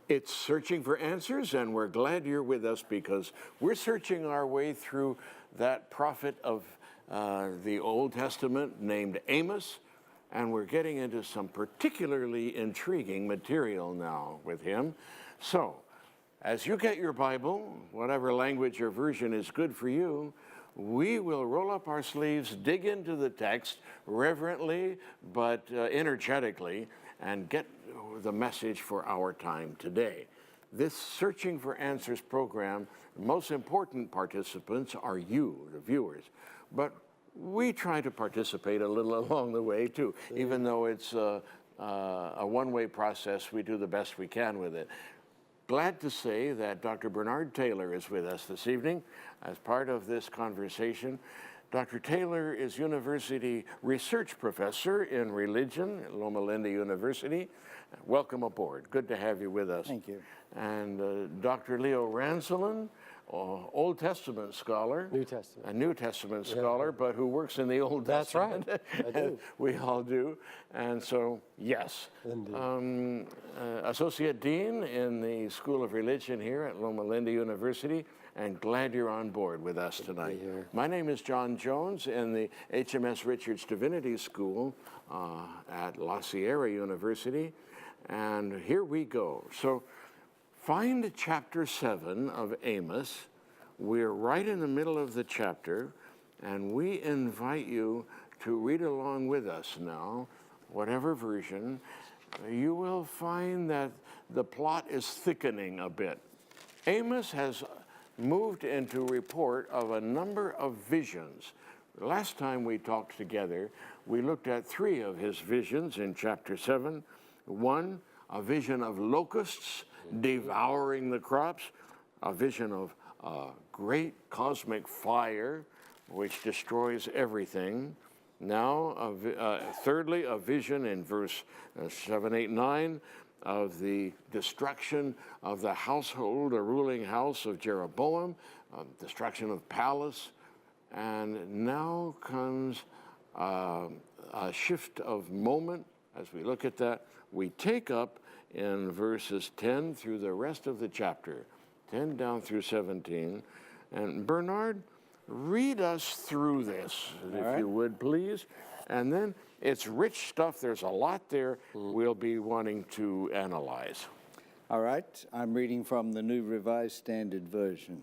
It's Searching for Answers, and we're glad you're with us because we're searching our way through that prophet of the Old Testament named Amos, and we're getting into some particularly intriguing material now with him. So, as you get your Bible, whatever language or version is good for you, we will roll up our sleeves, dig into the text reverently but energetically, and get the message for our time today. This Searching for Answers program, the most important participants are you, the viewers, but we try to participate a little along the way too. Even though it's a one-way process, we do the best we can with it. Glad to say that Dr. Bernard Taylor is with us this evening as part of this conversation. Dr. Taylor is University Research Professor in Religion at Loma Linda University. Welcome aboard. Good to have you with us. Thank you. And Dr. Leo Ranselin, Old Testament scholar. New Testament. A New Testament scholar, but who works in the Old Testament. That's right. I do. We all do. And so, yes. Associate Dean in the School of Religion here at Loma Linda University, and glad you're on board with us tonight. My name is John Jones in the HMS Richards Divinity School at La Sierra University, and here we go. So find chapter 7 of Amos. We're right in the middle of the chapter, and we invite you to read along with us now, whatever version. You will find that the plot is thickening a bit. Amos has moved into report of a number of visions. Last time we talked together, we looked at 3 of his visions in chapter 7. One, a vision of locusts devouring the crops, a vision of great cosmic fire which destroys everything. Now, thirdly, a vision in verse 7, 8, 9 of the destruction of the household, the ruling house of Jeroboam, destruction of palace, and now comes a shift of moment. As we look at that, we take up in verses 10 through the rest of the chapter, 10 down through 17. And Bernard, read us through this, if you would, please. And then it's rich stuff. There's a lot there we'll be wanting to analyze. All right. I'm reading from the New Revised Standard Version.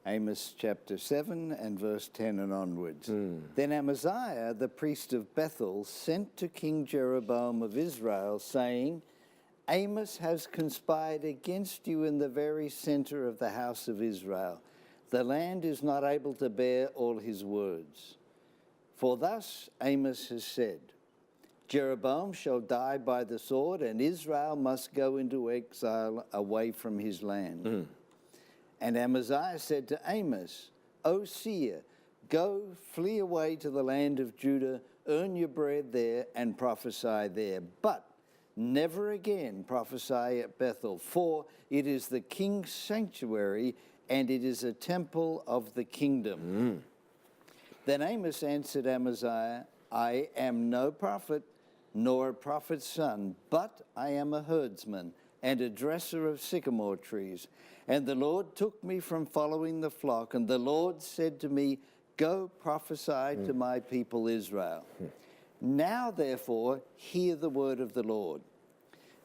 Amos chapter 7 and verse 10 and onwards. Then Amaziah, the priest of Bethel, sent to King Jeroboam of Israel, saying, Amos has conspired against you in the very center of the house of Israel. The land is not able to bear all his words. For thus Amos has said, Jeroboam shall die by the sword, and Israel must go into exile away from his land. And Amaziah said to Amos, O seer, go, flee away to the land of Judah, earn your bread there, and prophesy there. But never again prophesy at Bethel, for it is the king's sanctuary, and it is a temple of the kingdom. Then Amos answered Amaziah, I am no prophet, nor a prophet's son, but I am a herdsman and a dresser of sycamore trees. And the Lord took me from following the flock, and the Lord said to me, go prophesy to my people Israel. Now, therefore, hear the word of the Lord.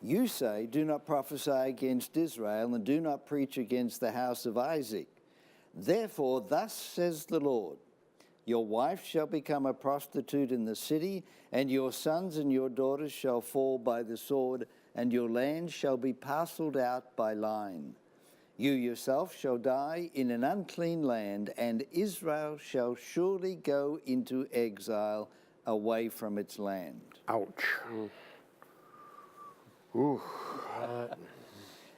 You say, do not prophesy against Israel, and do not preach against the house of Isaac. Therefore, thus says the Lord, your wife shall become a prostitute in the city, and your sons and your daughters shall fall by the sword, and your land shall be parceled out by line. You yourself shall die in an unclean land, and Israel shall surely go into exile away from its land. Ouch.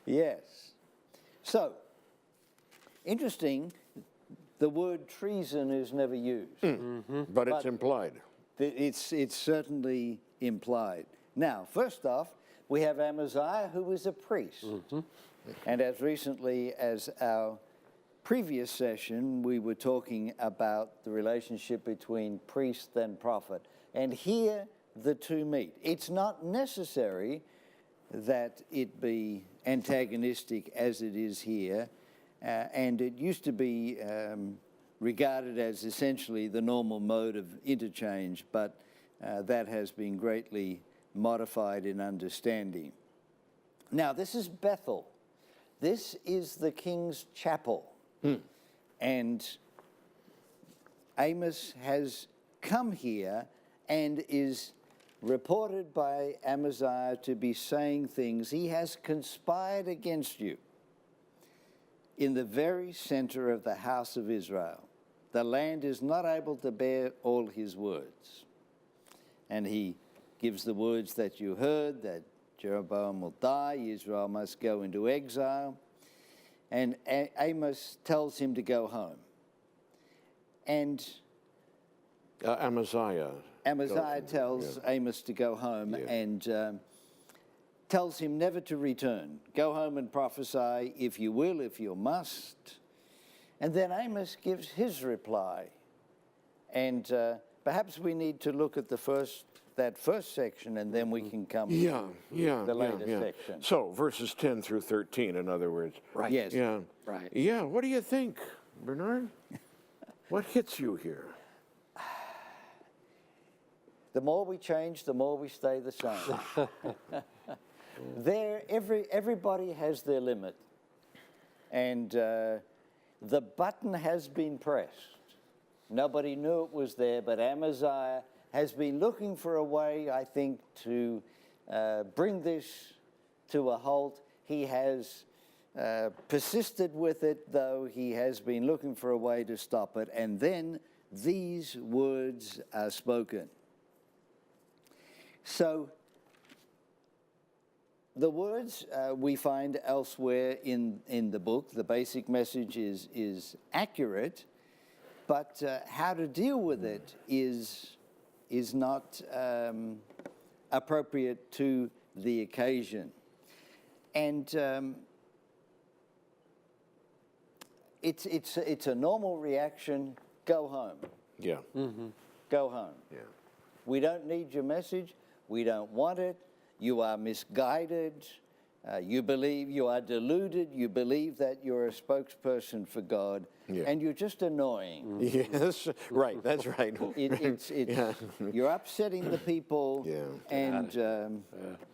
Yes. So, interesting, the word treason is never used. But it's implied. It's certainly implied. Now, first off, we have Amaziah, who was a priest. And as recently as our previous session, we were talking about the relationship between priest and prophet. And here the two meet. It's not necessary that it be antagonistic as it is here. And it used to be regarded as essentially the normal mode of interchange, but that has been greatly modified in understanding. Now, this is Bethel. This is the king's chapel. And Amos has come here and is reported by Amaziah to be saying things. He has conspired against you in the very center of the house of Israel. The land is not able to bear all his words. And he gives the words that you heard, that Jeroboam will die, Israel must go into exile. And Amos tells him to go home. And Amaziah tells Amos to go home and tells him never to return. Go home and prophesy if you will, if you must. And then Amos gives his reply. And perhaps we need to look at that first section, and then we can come to the later section. So verses 10 through 13, in other words. Right. Yes. Yeah. Right. Yeah. What do you think, Bernard? What hits you here? The more we change, the more we stay the same. Everybody has their limit. And the button has been pressed. Nobody knew it was there, but Amaziah has been looking for a way, I think, to bring this to a halt. He has persisted with it, though. He has been looking for a way to stop it. And then these words are spoken. So the words we find elsewhere in the book. The basic message is accurate, but how to deal with it is not appropriate to the occasion. And it's a normal reaction. Go home. Yeah. Go home. Yeah. We don't need your message. We don't want it. You are misguided. You believe you are deluded. You believe that you're a spokesperson for God, and you're just annoying. Yes, right. That's right. You're upsetting the people, and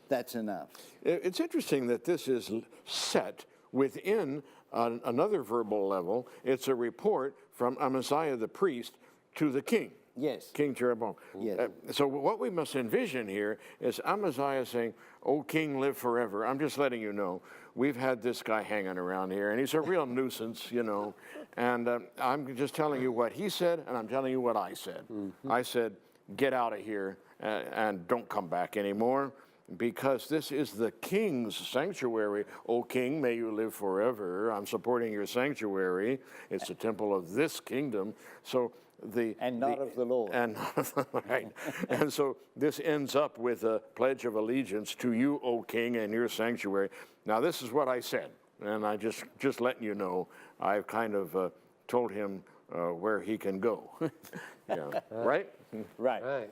that's enough. It's interesting that this is set within another verbal level. It's a report from Amaziah the priest to the king. Yes. King Jeroboam. Yes. So what we must envision here is Amaziah saying, "O king, live forever. I'm just letting you know, we've had this guy hanging around here, and he's a real nuisance, you know. And I'm just telling you what he said, and I'm telling you what I said. I said, get out of here and don't come back anymore, because this is the king's sanctuary. O king, may you live forever. I'm supporting your sanctuary. It's the temple of this kingdom." So not of the Lord. And right. And so this ends up with a pledge of allegiance to you, O king, and your sanctuary. Now this is what I said, and I just letting you know, I've kind of told him where he can go. Right? Right.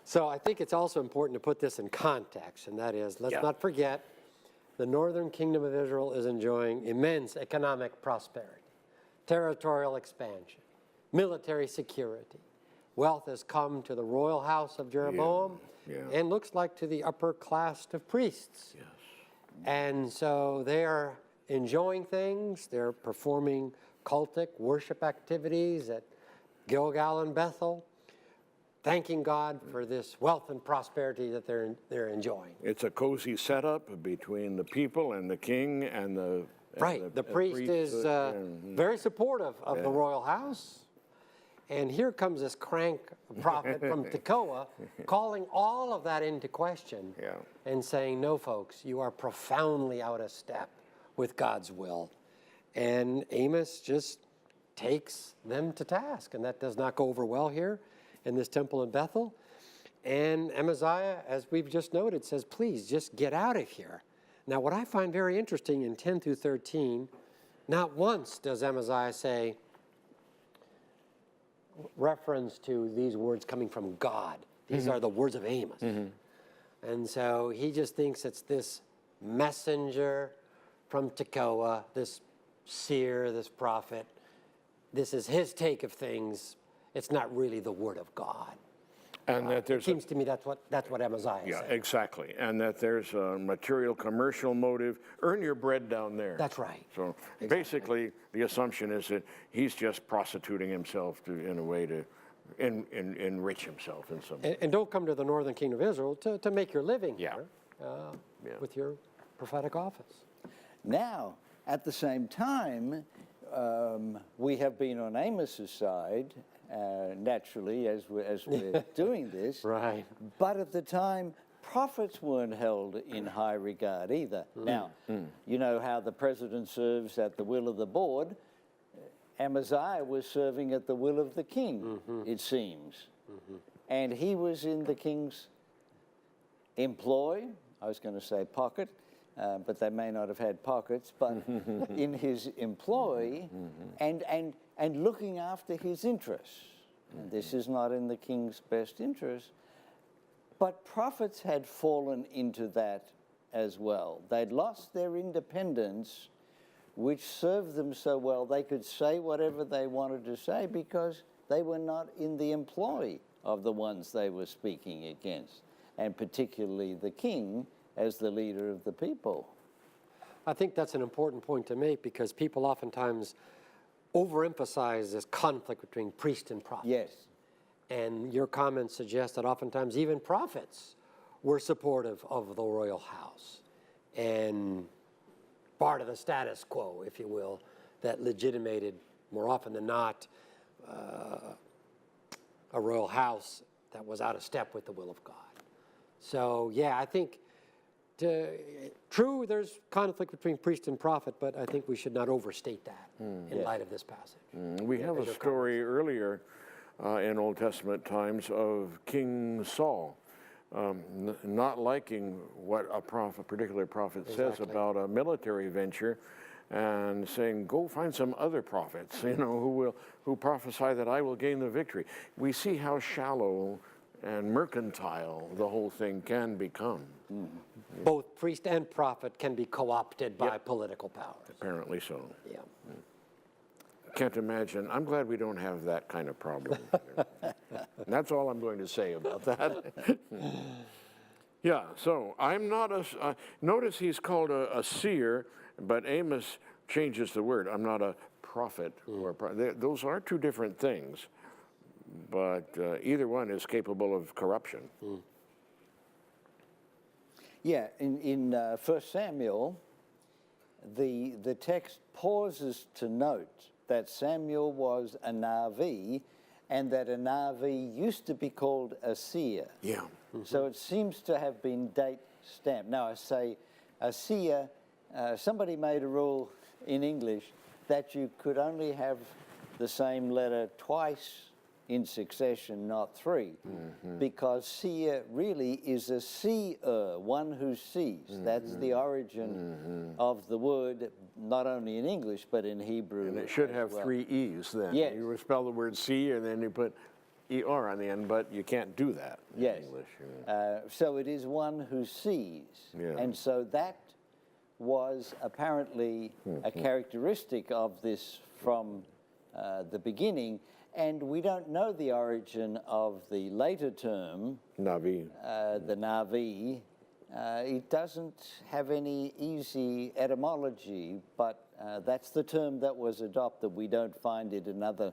So I think it's also important to put this in context, and that is, let's not forget, the northern kingdom of Israel is enjoying immense economic prosperity, territorial expansion, military security. Wealth has come to the royal house of Jeroboam, and looks like to the upper class of priests. Yes. And so they are enjoying things. They're performing cultic worship activities at Gilgal and Bethel, thanking God for this wealth and prosperity that they're enjoying. It's a cozy setup between the people and the king and the... Right. The priest is very supportive of the royal house. And here comes this crank prophet from Tekoa calling all of that into question and saying, no, folks, you are profoundly out of step with God's will. And Amos just takes them to task, and that does not go over well here in this temple in Bethel. And Amaziah, as we've just noted, says, please, just get out of here. Now, what I find very interesting in 10 through 13, not once does Amaziah say, reference to these words coming from God. These are the words of Amos. And so he just thinks it's this messenger from Tekoa, this seer, this prophet. This is his take of things. It's not really the word of God. And that there's It seems to me that's what Amaziah yeah, said. exactly. And that there's a material commercial motive. Earn your bread down there. That's right. So basically, the assumption is that he's just prostituting himself in a way to enrich himself in some way. And don't come to the northern kingdom of Israel to make your living Yeah. here with your prophetic office. Now, at the same time, we have been on Amos's side, naturally, as we're doing this. Right. But at the time, prophets weren't held in high regard either. Now, you know how the president serves at the will of the board. Amaziah was serving at the will of the king, it seems. And he was in the king's employ. I was going to say pocket, but they may not have had pockets, but in his employ and looking after his interests. And this is not in the king's best interest. But prophets had fallen into that as well. They'd lost their independence, which served them so well. They could say whatever they wanted to say because they were not in the employ of the ones they were speaking against, and particularly the king as the leader of the people. I think that's an important point to make because people oftentimes overemphasize this conflict between priest and prophet. Yes. And your comments suggest that oftentimes even prophets were supportive of the royal house and part of the status quo, if you will, that legitimated more often than not a royal house that was out of step with the will of God. So, yeah, I think true, there's conflict between priest and prophet, but I think we should not overstate that in light of this passage. We have a story earlier in Old Testament times of King Saul not liking what a particular prophet says about a military venture, and saying, "Go find some other prophets, who prophesy that I will gain the victory." We see how shallow and mercantile the whole thing can become. Both priest and prophet can be co-opted by political powers. Apparently so. Yeah. Can't imagine. I'm glad we don't have that kind of problem. And that's all I'm going to say about that. Yeah, so I'm not notice he's called a seer, but Amos changes the word. I'm not a prophet. Those are two different things, but either one is capable of corruption. Yeah, in 1 Samuel, the text pauses to note that Samuel was a Navi, and that a Navi used to be called a seer. Yeah. So it seems to have been date stamped. Now I say a seer, somebody made a rule in English that you could only have the same letter twice in succession, not three, because seer really is a seer, one who sees. That's the origin of the word, not only in English, but in Hebrew. And it should have three E's then. Yes. You would spell the word see, and then you put ER on the end, but you can't do that in English. So it is one who sees. Yeah. And so that was apparently a characteristic of this from the beginning. And we don't know the origin of the later term, Navi. the Navi. It doesn't have any easy etymology, but that's the term that was adopted. We don't find it in other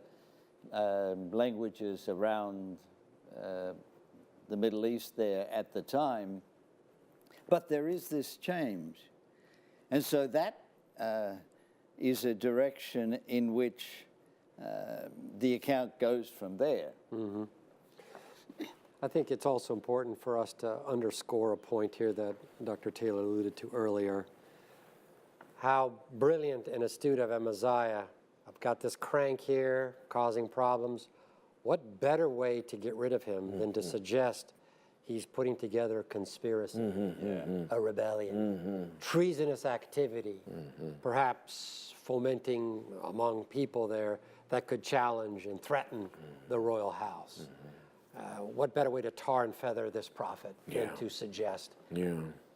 languages around the Middle East there at the time. But there is this change. And so that is a direction in which the account goes from there. I think it's also important for us to underscore a point here that Dr. Taylor alluded to earlier. How brilliant and astute of Amaziah. I've got this crank here causing problems. What better way to get rid of him than to suggest he's putting together a conspiracy, a rebellion, treasonous activity, perhaps fomenting among people there that could challenge and threaten the royal house. What better way to tar and feather this prophet than to suggest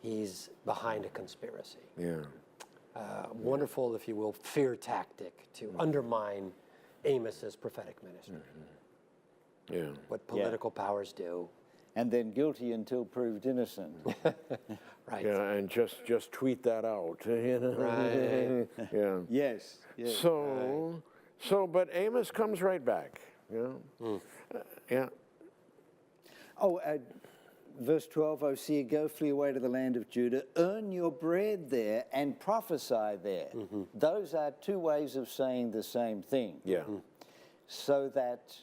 he's behind a conspiracy. Yeah. Wonderful, if you will, fear tactic to undermine Amos's prophetic ministry. Yeah. What political powers do. And then guilty until proved innocent. Right. Yeah, and just tweet that out. You know? Right. Yes. Yes. So, but Amos comes right back. You know? Yeah. Oh, verse 12, Hosea, go flee away to the land of Judah, earn your bread there and prophesy there. Those are two ways of saying the same thing. Yeah. So that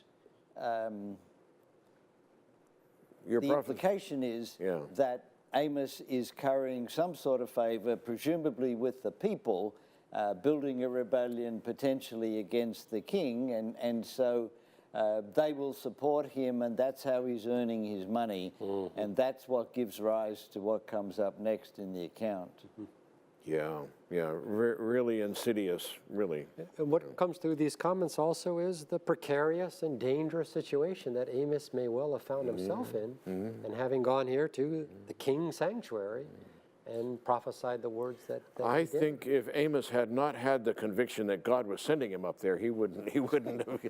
Your the prophet. implication is Yeah. that Amos is currying some sort of favor, presumably with the people, building a rebellion potentially against the king, and so they will support him, and that's how he's earning his money, and that's what gives rise to what comes up next in the account. Yeah. Yeah. Really insidious. Really. And what comes through these comments also is the precarious and dangerous situation that Amos may well have found himself in, and having gone here to the king's sanctuary and prophesied the words that I he did. think if Amos had not had the conviction that God was sending him up there, he wouldn't have,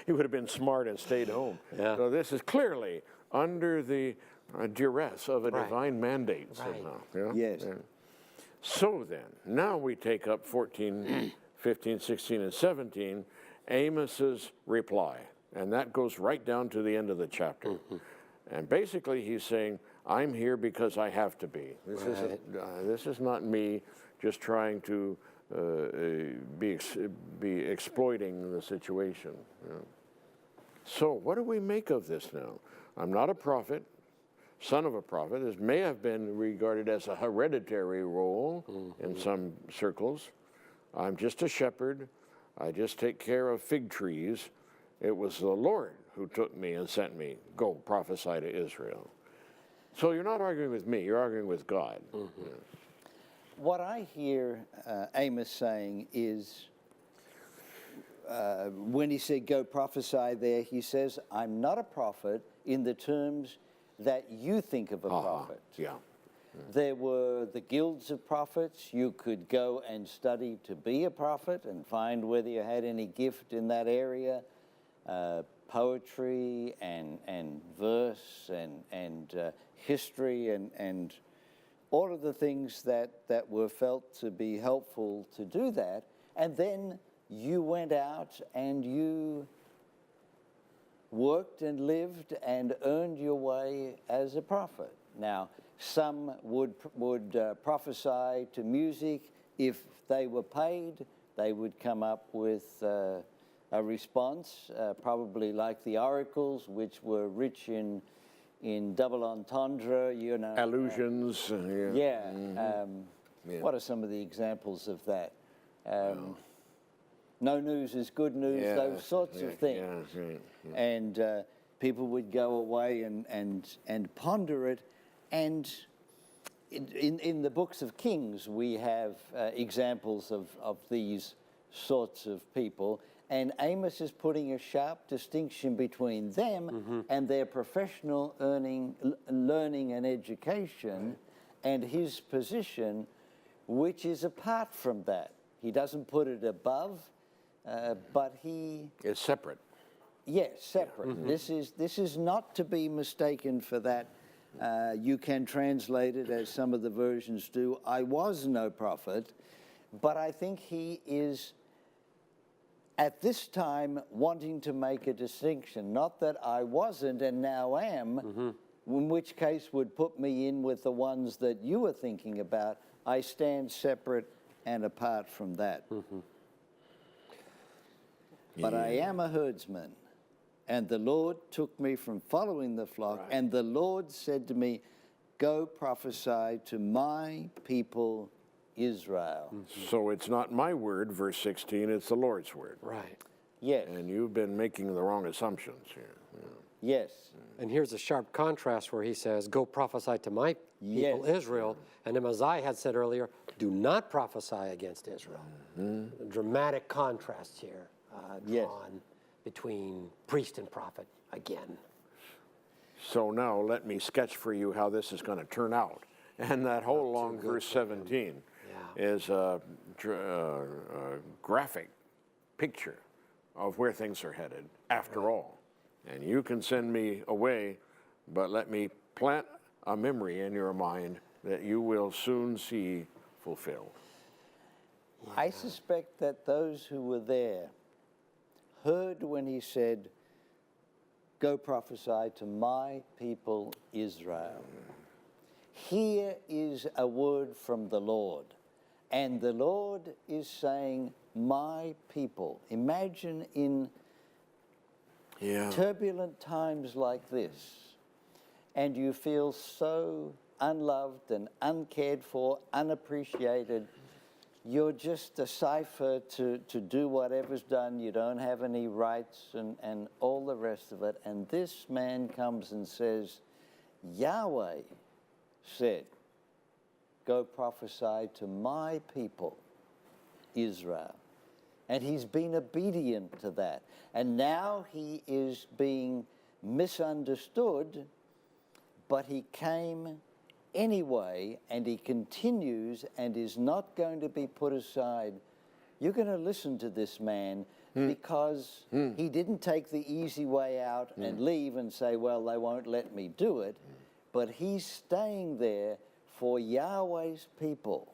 he would have been smart and stayed home. Yeah. So this is clearly under the duress of a Right. divine mandate Right. somehow. Yeah? Yes. Yeah. So then, now we take up 14, 15, 16, and 17, Amos's reply. And that goes right down to the end of the chapter. And basically he's saying, I'm here because I have to be. This is not me just trying to be exploiting the situation. You know. So what do we make of this now? I'm not a prophet. Son of a prophet. This may have been regarded as a hereditary role in some circles. I'm just a shepherd. I just take care of fig trees. It was the Lord who took me and sent me. Go prophesy to Israel. So you're not arguing with me, you're arguing with God. Yeah. What I hear Amos saying is, when he said, go prophesy there, he says, I'm not a prophet in the terms that you think of a prophet. Yeah. There were the guilds of prophets. You could go and study to be a prophet and find whether you had any gift in that area, poetry and verse and history and all of the things that were felt to be helpful to do that. And then you went out and you worked and lived and earned your way as a prophet. Now, some would prophesy to music. If they were paid, they would come up with a response, probably like the oracles, which were rich in double entendre, you know. Allusions. Yeah. What are some of the examples of that? No news is good news, those sorts of things. Yeah, right, yeah. And people would go away and ponder it. And in the books of Kings, we have examples of these sorts of people. And Amos is putting a sharp distinction between them and their professional learning and education and his position, which is apart from that. He doesn't put it above, but he... It's separate. Yes, separate. This is not to be mistaken for that. You can translate it as some of the versions do. I was no prophet, but I think he is at this time wanting to make a distinction. Not that I wasn't and now am, in which case would put me in with the ones that you were thinking about. I stand separate and apart from that. But I am a herdsman. And the Lord took me from following the flock, and the Lord said to me, go prophesy to my people Israel. So it's not my word, verse 16, it's the Lord's word. Right. Yes. And you've been making the wrong assumptions here. Yeah. Yes. And here's a sharp contrast where he says, go prophesy to my people Israel. And Amaziah had said earlier, do not prophesy against Israel. A dramatic contrast here drawn between priest and prophet again. So now let me sketch for you how this is going to turn out And that whole long verse 17 is a graphic picture of where things are headed, after all. And you can send me away, but let me plant a memory in your mind that you will soon see fulfilled. I suspect that those who were there heard when he said, "Go prophesy to my people Israel." Here is a word from the Lord, and the Lord is saying, "My people." Imagine in turbulent times like this, and you feel so unloved and uncared for, unappreciated. You're just a cipher to do whatever's done. You don't have any rights and all the rest of it. And this man comes and says, Yahweh said, "Go prophesy to my people, Israel." And he's been obedient to that. And now he is being misunderstood, but he came anyway, and he continues and is not going to be put aside. You're going to listen to this man because he didn't take the easy way out and leave and say, "Well, they won't let me do it." But he's staying there for Yahweh's people.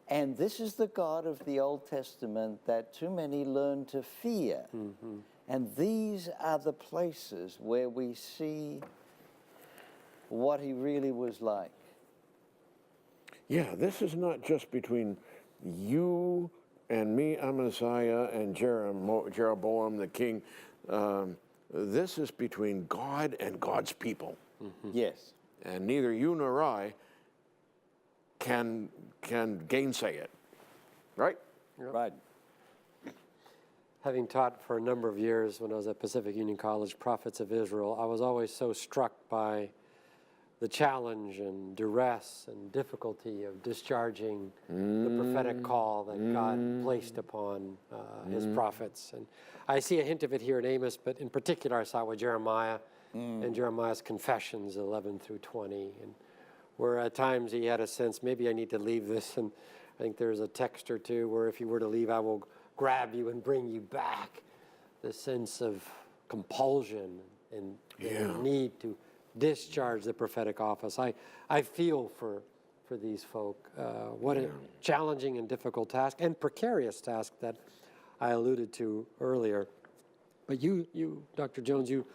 And this is the God of the Old Testament that too many learn to fear. And these are the places where we see what he really was like. Yeah, this is not just between you and me, Amaziah, and Jeroboam the king. This is between God and God's people. Yes. And neither you nor I can gainsay it, right? Right. Having taught for a number of years when I was at Pacific Union College, Prophets of Israel, I was always so struck by the challenge and duress and difficulty of discharging the prophetic call that God placed upon his prophets. And I see a hint of it here in Amos, but in particular I saw it with Jeremiah and Jeremiah's confessions, 11 through 20, and where at times he had a sense, maybe I need to leave this. And I think there's a text or two where if you were to leave, I will grab you and bring you back. The sense of compulsion and the need to discharge the prophetic office. I feel for these folk. What a challenging and difficult task and precarious task that I alluded to earlier. But you, Dr. Jones, you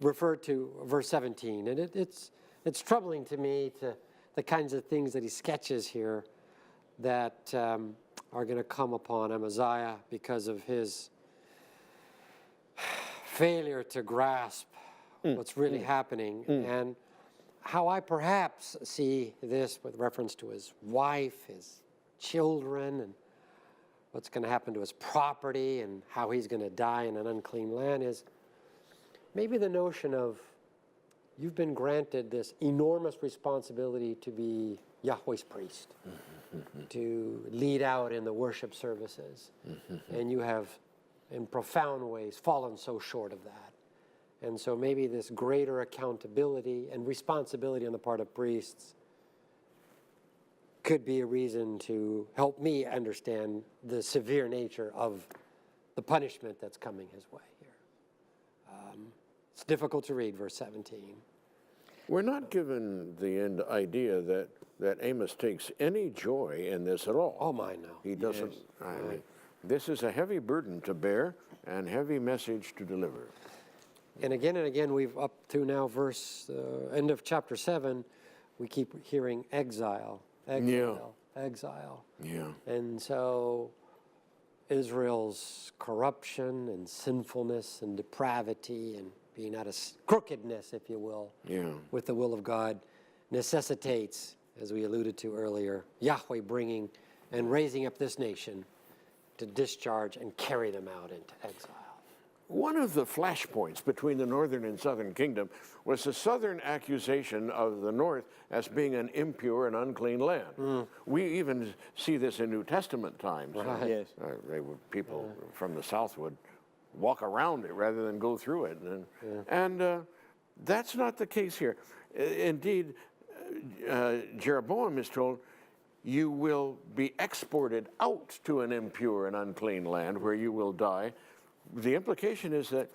referred to verse 17, and it's troubling to me to the kinds of things that he sketches here that are going to come upon Amaziah because of his failure to grasp what's really happening, and how I perhaps see this with reference to his wife, his children, and what's going to happen to his property, and how he's going to die in an unclean land is maybe the notion of you've been granted this enormous responsibility to be Yahweh's priest, to lead out in the worship services, and you have in profound ways fallen so short of that. And so maybe this greater accountability and responsibility on the part of priests could be a reason to help me understand the severe nature of the punishment that's coming his way here. It's difficult to read, verse 17. We're not given the idea that Amos takes any joy in this at all. Oh, my, no. He doesn't. I mean, this is a heavy burden to bear and heavy message to deliver. And again, we've up to now end of chapter 7, we keep hearing exile. Exile. Yeah. And so Israel's corruption and sinfulness and depravity and being out of crookedness, if you will, with the will of God, necessitates, as we alluded to earlier, Yahweh bringing and raising up this nation to discharge and carry them out into exile. One of the flashpoints between the northern and southern kingdom was the southern accusation of the north as being an impure and unclean land. We even see this in New Testament times. Right. Yes. People from the south would walk around it rather than go through it. And that's not the case here. Indeed, Jeroboam is told, you will be exported out to an impure and unclean land where you will die. The implication is that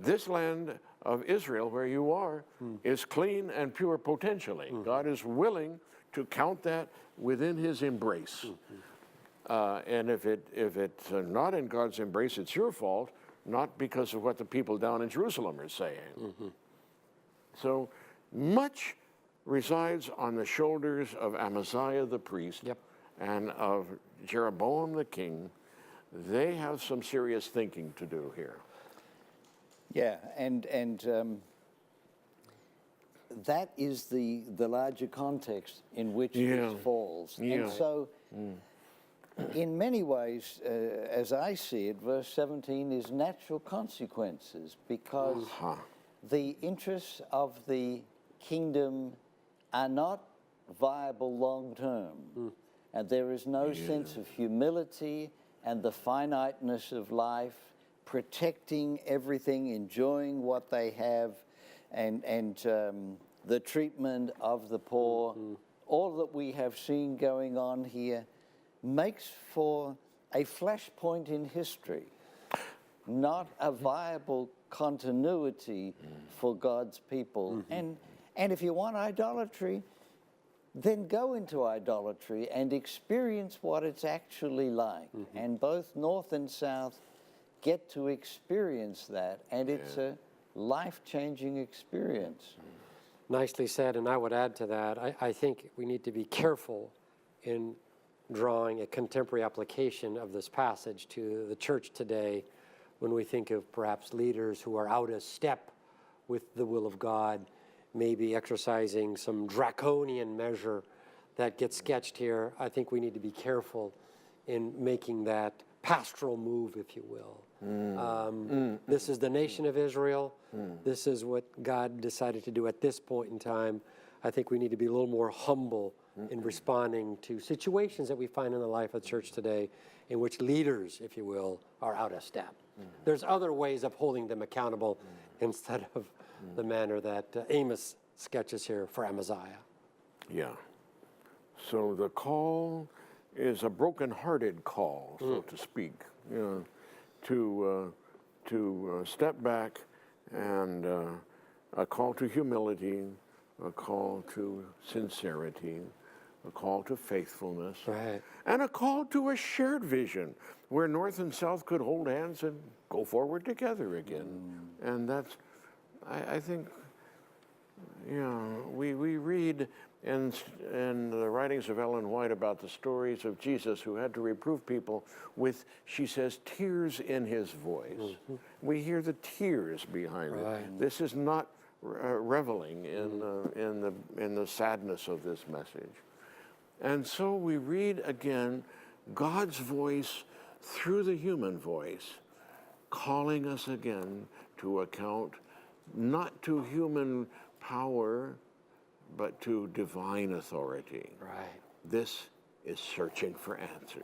this land of Israel, where you are, is clean and pure potentially. God is willing to count that within his embrace. And if it's not in God's embrace, it's your fault, not because of what the people down in Jerusalem are saying. So much resides on the shoulders of Amaziah the priest and of Jeroboam the king. They have some serious thinking to do here. Yeah, and that is the larger context in which this falls. And so, in many ways, as I see it, verse 17 is natural consequences, because the interests of the kingdom are not viable long term. And there is no sense of humility and the finiteness of life, protecting everything, enjoying what they have, and the treatment of the poor. All that we have seen going on here makes for a flashpoint in history, not a viable continuity for God's people. And if you want idolatry, then go into idolatry and experience what it's actually like. And both North and South get to experience that, and it's a life-changing experience. Nicely said, and I would add to that, I think we need to be careful in drawing a contemporary application of this passage to the church today when we think of perhaps leaders who are out of step with the will of God, maybe exercising some draconian measure that gets sketched here. I think we need to be careful in making that pastoral move, if you will. This is the nation of Israel. This is what God decided to do at this point in time. I think we need to be a little more humble in responding to situations that we find in the life of the church today in which leaders, if you will, are out of step. There's other ways of holding them accountable instead of the manner that Amos sketches here for Amaziah. Yeah. So the call is a broken-hearted call, so to speak, to step back, and a call to humility, a call to sincerity, a call to faithfulness, and a call to a shared vision where North and South could hold hands and go forward together again. And that's, I think, we read in the writings of Ellen White about the stories of Jesus who had to reprove people with, she says, tears in his voice. We hear the tears behind it. This is not reveling in the sadness of this message. And so we read again God's voice through the human voice, calling us again to account, not to human power, but to divine authority. This is searching for answers.